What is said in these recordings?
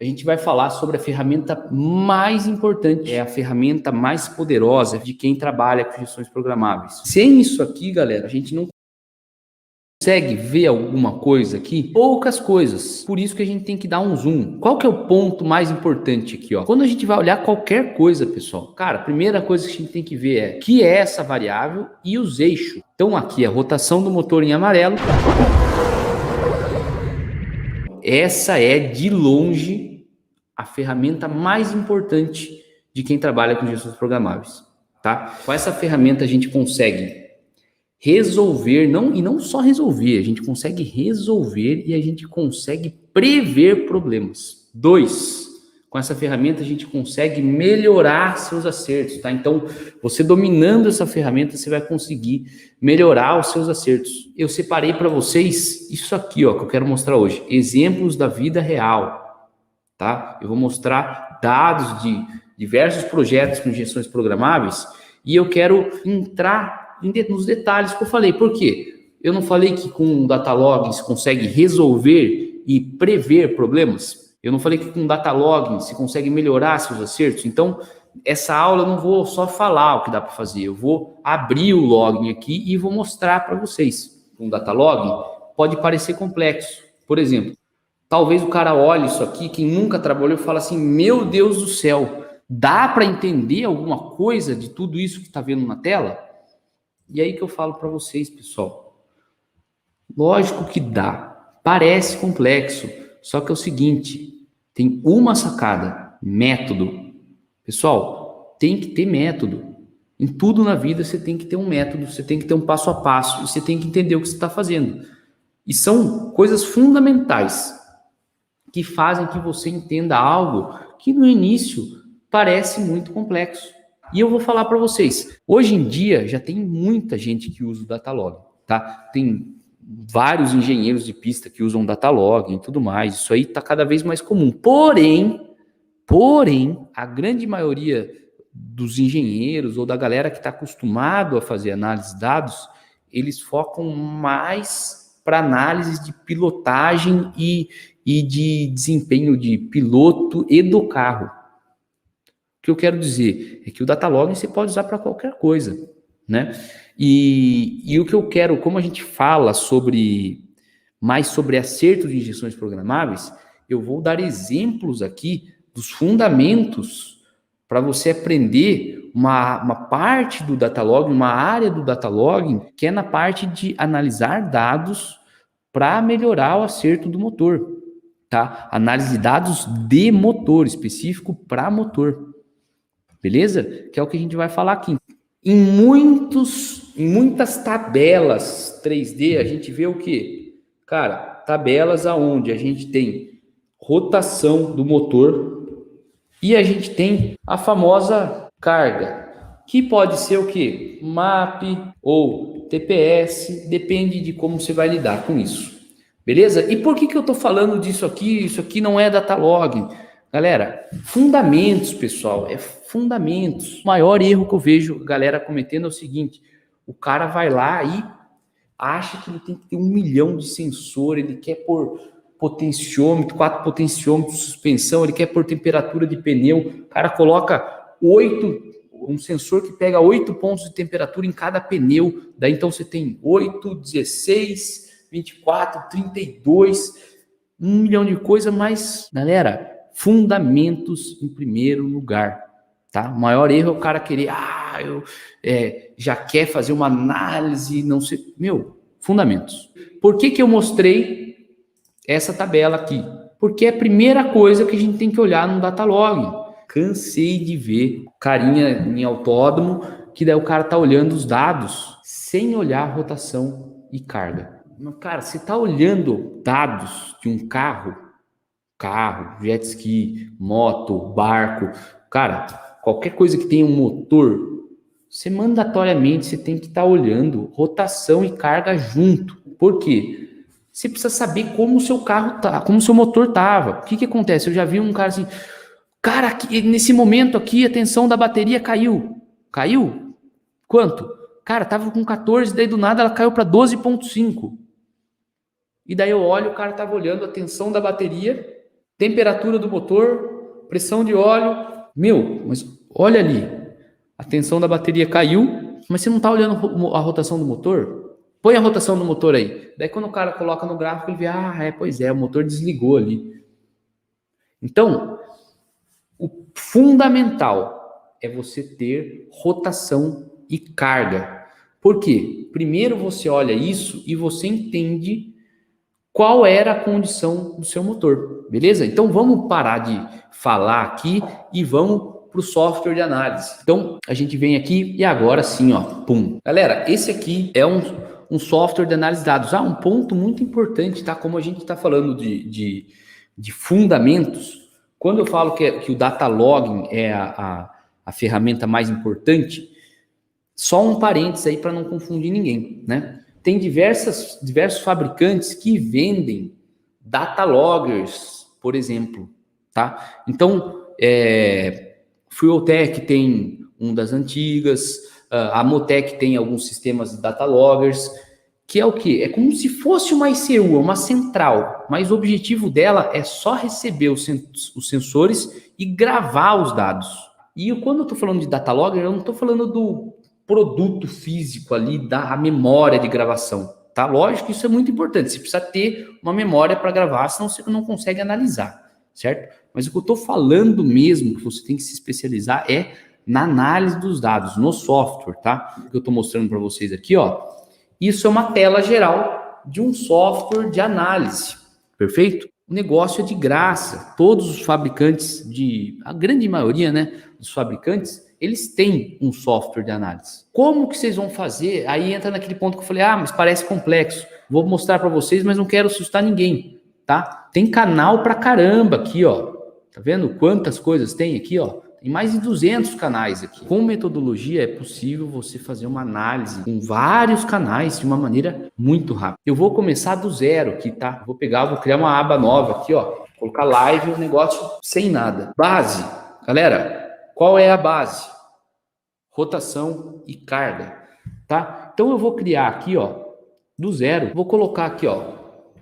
a gente vai falar sobre a ferramenta mais importante, é a ferramenta mais poderosa de quem trabalha com gestões programáveis. Sem isso aqui, galera, a gente não consegue ver alguma coisa aqui? Poucas coisas. Por isso que a gente tem que dar um zoom. Qual que é o ponto mais importante aqui, ó? Quando a gente vai olhar qualquer coisa, pessoal, cara, a primeira coisa que a gente tem que ver é o que é essa variável e os eixos. Então aqui a rotação do motor em amarelo. Essa é, de longe, a ferramenta mais importante de quem trabalha com gestões programáveis, tá? Com essa ferramenta a gente consegue resolver, não só resolver, a gente consegue resolver e a gente consegue prever problemas. 2, com essa ferramenta a gente consegue melhorar seus acertos, tá? Então, você dominando essa ferramenta, você vai conseguir melhorar os seus acertos. Eu separei para vocês isso aqui, ó, que eu quero mostrar hoje. Exemplos da vida real, tá? Eu vou mostrar dados de diversos projetos com gestões programáveis e eu quero entrar nos detalhes que eu falei. Por quê? Eu não falei que com Datalog se consegue resolver e prever problemas? Eu não falei que com Datalog se consegue melhorar seus acertos? Então, essa aula eu não vou só falar o que dá para fazer, eu vou abrir o login aqui e vou mostrar para vocês. Com Datalog pode parecer complexo. Por exemplo, talvez o cara olhe isso aqui, quem nunca trabalhou, e fala assim, meu Deus do céu, dá para entender alguma coisa de tudo isso que está vendo na tela? E aí que eu falo para vocês, pessoal, lógico que dá, parece complexo, só que é o seguinte, tem uma sacada, método. Pessoal, tem que ter método. Em tudo na vida você tem que ter um método, você tem que ter um passo a passo, e você tem que entender o que você está fazendo. E são coisas fundamentais que fazem que você entenda algo que no início parece muito complexo. E eu vou falar para vocês, hoje em dia já tem muita gente que usa o Datalog, tá? Tem vários engenheiros de pista que usam Datalog e tudo mais, isso aí está cada vez mais comum. Porém, a grande maioria dos engenheiros ou da galera que está acostumado a fazer análise de dados, eles focam mais para análise de pilotagem e de desempenho de piloto e do carro. O que eu quero dizer é que o Datalog você pode usar para qualquer coisa, né? E o que eu quero, como a gente fala mais sobre acertos de injeções programáveis, eu vou dar exemplos aqui dos fundamentos para você aprender uma parte do Datalog, uma área do Datalog, que é na parte de analisar dados para melhorar o acerto do motor, tá? Análise de dados de motor, específico para motor. Beleza? Que é o que a gente vai falar aqui. Em muitas tabelas 3D, a gente vê o quê? Cara, tabelas aonde a gente tem rotação do motor e a gente tem a famosa carga, que pode ser o quê? MAP ou TPS, depende de como você vai lidar com isso. Beleza? E por que eu tô falando disso aqui? Isso aqui não é Datalog. Galera, fundamentos, pessoal, é fundamentos. O maior erro que eu vejo a galera cometendo é o seguinte, o cara vai lá e acha que ele tem que ter 1 milhão de sensor, ele quer pôr potenciômetro, 4 potenciômetros de suspensão, ele quer pôr temperatura de pneu, o cara coloca um sensor que pega 8 pontos de temperatura em cada pneu, daí então você tem 8, 16, 24, 32, 1 milhão de coisas, mas, galera, fundamentos em primeiro lugar, tá? O maior erro é o cara querer, já quer fazer uma análise, não sei, fundamentos. Por que eu mostrei essa tabela aqui? Porque é a primeira coisa que a gente tem que olhar no Datalog. Cansei de ver carinha em autódromo, que daí o cara tá olhando os dados sem olhar rotação e carga. Cara, você tá olhando dados de um carro, jet ski, moto, barco, cara, qualquer coisa que tenha um motor, você mandatoriamente você tem que estar olhando rotação e carga junto. Por quê? Você precisa saber como o seu carro tá, como o seu motor tava. O que acontece? Eu já vi um cara assim, cara, aqui, nesse momento aqui a tensão da bateria caiu. Caiu? Quanto? Cara, tava com 14, daí do nada ela caiu para 12,5. E daí eu olho, o cara tava olhando a tensão da bateria temperatura do motor, pressão de óleo. Meu, mas olha ali, a tensão da bateria caiu, mas você não está olhando a rotação do motor? Põe a rotação do motor aí. Daí quando o cara coloca no gráfico, ele vê, pois é, o motor desligou ali. Então, o fundamental é você ter rotação e carga. Por quê? Primeiro você olha isso e você entende qual era a condição do seu motor, beleza? Então vamos parar de falar aqui e vamos para o software de análise. Então a gente vem aqui e agora sim, ó, pum. Galera, esse aqui é um software de análise de dados. Um ponto muito importante, tá? Como a gente está falando de fundamentos, quando eu falo que o data logging é a ferramenta mais importante, só um parênteses aí para não confundir ninguém, né? Tem diversos fabricantes que vendem data loggers, por exemplo, tá? Então, Fueltech tem um das antigas, a Motec tem alguns sistemas de data loggers, que é o quê? É como se fosse uma ICU, uma central, mas o objetivo dela é só receber os sensores e gravar os dados. E quando eu estou falando de data logger, eu não estou falando do produto físico ali, da memória de gravação, tá? Lógico que isso é muito importante, você precisa ter uma memória para gravar, senão você não consegue analisar, certo? Mas o que eu estou falando mesmo, que você tem que se especializar, é na análise dos dados, no software, tá? O que eu estou mostrando para vocês aqui, ó, isso é uma tela geral de um software de análise, perfeito? O negócio é de graça, todos os fabricantes, a grande maioria, né, dos fabricantes, eles têm um software de análise. Como que vocês vão fazer? Aí entra naquele ponto que eu falei, mas parece complexo. Vou mostrar para vocês, mas não quero assustar ninguém, tá? Tem canal pra caramba aqui, ó. Tá vendo quantas coisas tem aqui, ó? Tem mais de 200 canais aqui. Com metodologia é possível você fazer uma análise com vários canais de uma maneira muito rápida. Eu vou começar do zero aqui, tá? Vou criar uma aba nova aqui, ó. Colocar live, um negócio sem nada. Base. Galera, qual é a base? Rotação e carga, tá? Então eu vou criar aqui, ó, do zero. Vou colocar aqui, ó,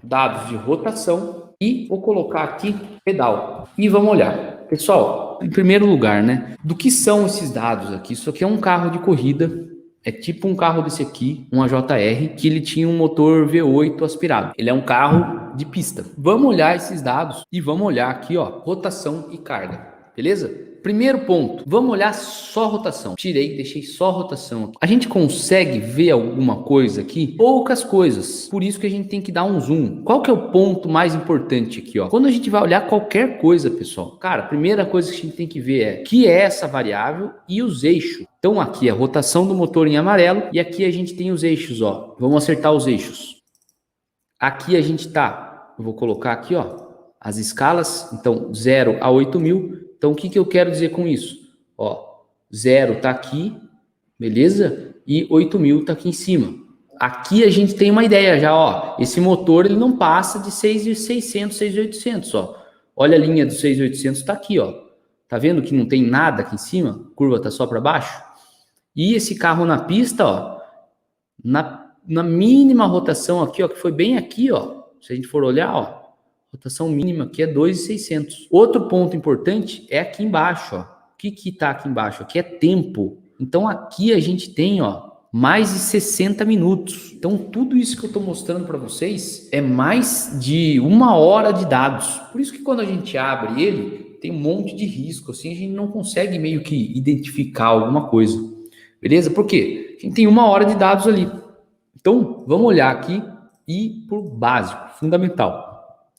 dados de rotação e vou colocar aqui pedal. E vamos olhar. Pessoal, em primeiro lugar, né? Do que são esses dados aqui? Isso aqui é um carro de corrida. É tipo um carro desse aqui, um AJR, que ele tinha um motor V8 aspirado. Ele é um carro de pista. Vamos olhar esses dados e vamos olhar aqui, ó, rotação e carga. Beleza? Primeiro ponto, vamos olhar só rotação. Deixei só rotação aqui. A gente consegue ver alguma coisa aqui? Poucas coisas. Por isso que a gente tem que dar um zoom. Qual que é o ponto mais importante aqui, ó? Quando a gente vai olhar qualquer coisa, pessoal, cara, a primeira coisa que a gente tem que ver é que é essa variável e os eixos. Então aqui é a rotação do motor em amarelo e aqui a gente tem os eixos, ó. Vamos acertar os eixos. Aqui a gente tá, eu vou colocar aqui, ó, as escalas, então 0 a 8.000. Então, o que eu quero dizer com isso? Ó, 0 está aqui, beleza? E 8.000 está aqui em cima. Aqui a gente tem uma ideia já, ó. Esse motor, ele não passa de 6.600, 6.800, ó. Olha a linha do 6.800, está aqui, ó. Tá vendo que não tem nada aqui em cima? A curva tá só para baixo. E esse carro na pista, ó, na mínima rotação aqui, ó, que foi bem aqui, ó. Se a gente for olhar, ó. Rotação mínima aqui é 2.600. Outro ponto importante é aqui embaixo, ó. O que está aqui embaixo? Aqui é tempo. Então aqui a gente tem, ó, mais de 60 minutos. Então tudo isso que eu estou mostrando para vocês é mais de 1 hora de dados. Por isso que quando a gente abre ele, tem um monte de risco. Assim, a gente não consegue meio que identificar alguma coisa. Beleza? Por quê? A gente tem 1 hora de dados ali. Então vamos olhar aqui e por básico, fundamental.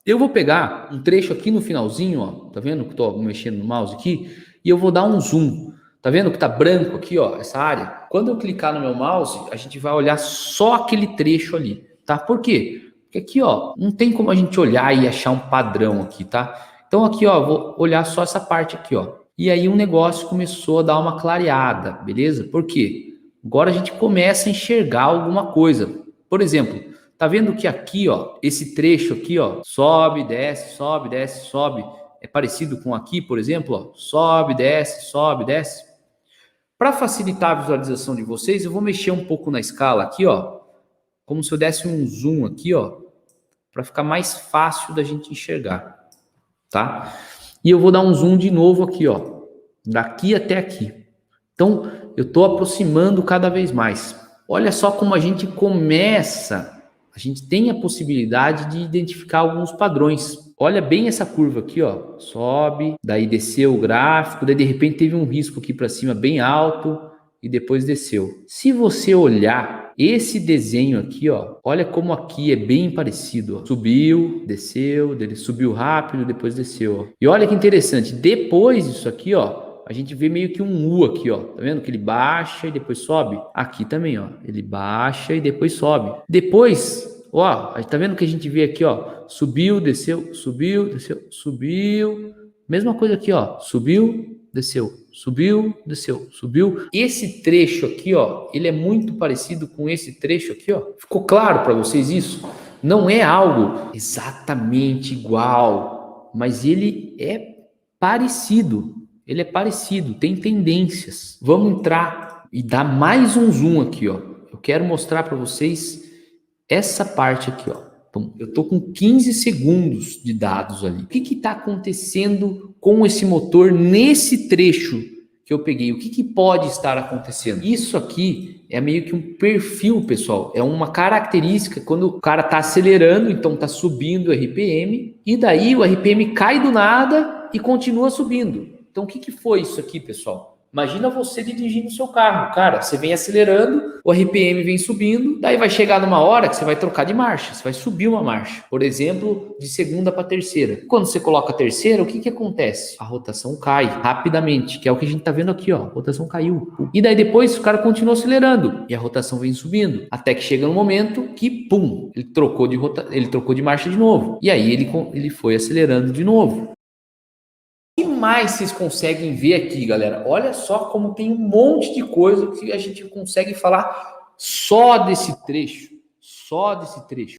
Eu vou pegar um trecho aqui no finalzinho, ó, tá vendo que eu tô mexendo no mouse aqui? E eu vou dar um zoom. Tá vendo que tá branco aqui, ó, essa área? Quando eu clicar no meu mouse, a gente vai olhar só aquele trecho ali, tá? Por quê? Porque aqui, ó, não tem como a gente olhar e achar um padrão aqui, tá? Então aqui, ó, vou olhar só essa parte aqui, ó. E aí o negócio começou a dar uma clareada, beleza? Por quê? Agora a gente começa a enxergar alguma coisa. Por exemplo, tá vendo que aqui, ó, esse trecho aqui, ó, sobe, desce, sobe, desce, sobe. É parecido com aqui, por exemplo, ó, sobe, desce, sobe, desce. Para facilitar a visualização de vocês, eu vou mexer um pouco na escala aqui, ó, como se eu desse um zoom aqui, ó, para ficar mais fácil da gente enxergar. tá? E eu vou dar um zoom de novo aqui, ó, daqui até aqui. Então, eu estou aproximando cada vez mais. Olha só como a gente começa, a gente tem a possibilidade de identificar alguns padrões. Olha bem essa curva aqui, ó, sobe, daí desceu o gráfico, daí de repente teve um risco aqui para cima bem alto e depois desceu. Se você olhar esse desenho aqui, ó, olha como aqui é bem parecido, ó. Subiu, desceu, ele subiu rápido, depois desceu, ó. E olha que interessante, depois disso aqui, ó, a gente vê meio que um U aqui, ó. Tá vendo que ele baixa e depois sobe? Aqui também, ó. Ele baixa e depois sobe. Depois, ó, tá vendo que a gente vê aqui, ó? Subiu, desceu, subiu. Mesma coisa aqui, ó. Subiu, desceu, subiu. Esse trecho aqui, ó, ele é muito parecido com esse trecho aqui, ó. Ficou claro para vocês isso? Não é algo exatamente igual, mas ele é parecido. Ele é parecido, tem tendências. Vamos entrar e dar mais um zoom aqui, ó. Eu quero mostrar para vocês essa parte aqui, ó. Então, eu tô com 15 segundos de dados ali. O que está acontecendo com esse motor nesse trecho que eu peguei? O que pode estar acontecendo? Isso aqui é meio que um perfil, pessoal. É uma característica quando o cara está acelerando, então está subindo o RPM, e daí o RPM cai do nada e continua subindo. Então, o que foi isso aqui, pessoal? Imagina você dirigindo o seu carro. Cara, você vem acelerando, o RPM vem subindo, daí vai chegar numa hora que você vai trocar de marcha, você vai subir uma marcha. Por exemplo, de segunda para terceira. Quando você coloca a terceira, o que acontece? A rotação cai rapidamente, que é o que a gente está vendo aqui, ó. A rotação caiu. E daí depois o cara continua acelerando e a rotação vem subindo. Até que chega no momento que, pum, ele trocou de marcha de novo. E aí ele foi acelerando de novo. O que mais vocês conseguem ver aqui, galera? Olha só como tem um monte de coisa que a gente consegue falar só desse trecho.